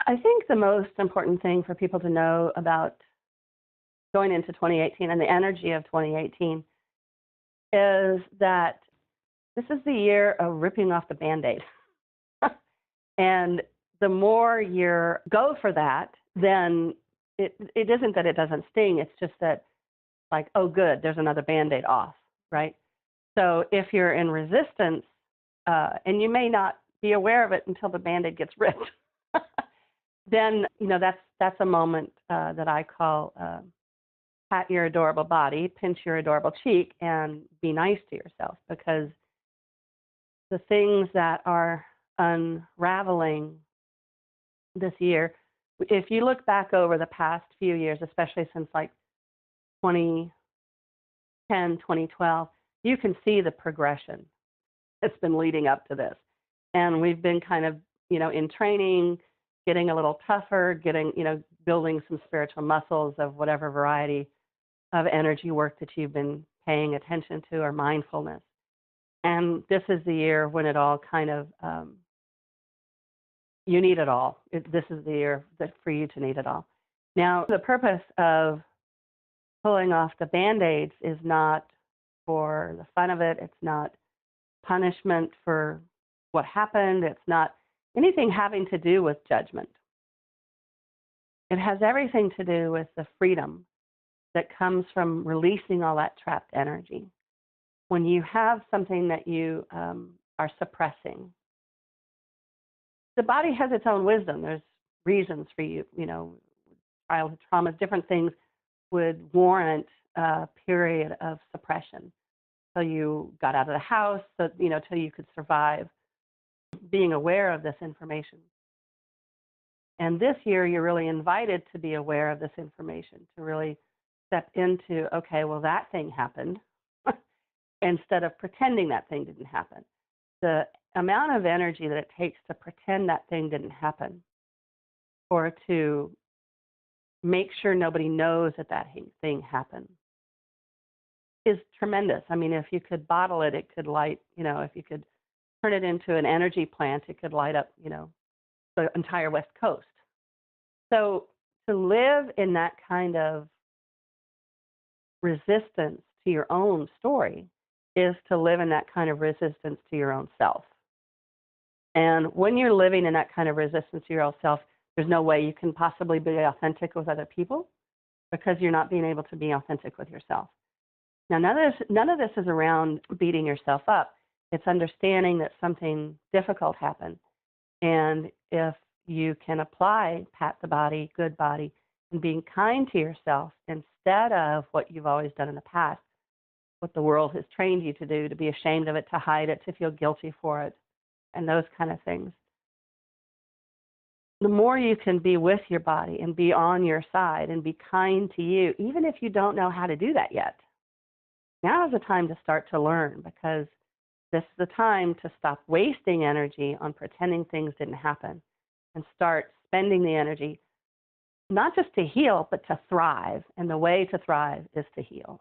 I think the most important thing for people to know about going into 2018 and the energy of 2018 is that this is the year of ripping off the Band-Aid. And the more you go for that, then it isn't that it doesn't sting. It's just that, like, oh, good, there's another Band-Aid off, right? So if you're in resistance, and you may not be aware of it until the Band-Aid gets ripped, then that's a moment that I call pat your adorable body, pinch your adorable cheek, and be nice to yourself, because the things that are unraveling this year, if you look back over the past few years, especially since like 2010, 2012, you can see the progression that's been leading up to this. And we've been kind of, in training, getting a little tougher, building some spiritual muscles of whatever variety of energy work that you've been paying attention to, or mindfulness. And this is the year when it all kind of, you need it all. This is the year for you to need it all. Now, the purpose of pulling off the Band-Aids is not for the fun of it. It's not punishment for what happened. It's not anything having to do with judgment. It has everything to do with the freedom that comes from releasing all that trapped energy. When you have something that you are suppressing, the body has its own wisdom. There's reasons for childhood traumas, different things would warrant a period of suppression. So you got out of the house, so, till you could survive being aware of this information. And this year, you're really invited to be aware of this information, to really step into, okay, well, that thing happened, instead of pretending that thing didn't happen. The amount of energy that it takes to pretend that thing didn't happen, or to make sure nobody knows that that thing happened, is tremendous. I mean, if you could bottle it, it could light, if you could turn it into an energy plant, it could light up, the entire West Coast. So to live in that kind of resistance to your own story is to live in that kind of resistance to your own self. And when you're living in that kind of resistance to your own self, there's no way you can possibly be authentic with other people, because you're not being able to be authentic with yourself. Now, none of this is around beating yourself up. It's understanding that something difficult happened. And if you can apply pat the body, good body, and being kind to yourself instead of what you've always done in the past, what the world has trained you to do, to be ashamed of it, to hide it, to feel guilty for it, and those kind of things. The more you can be with your body and be on your side and be kind to you, even if you don't know how to do that yet, now is the time to start to learn, because this is the time to stop wasting energy on pretending things didn't happen and start spending the energy not just to heal, but to thrive. And the way to thrive is to heal.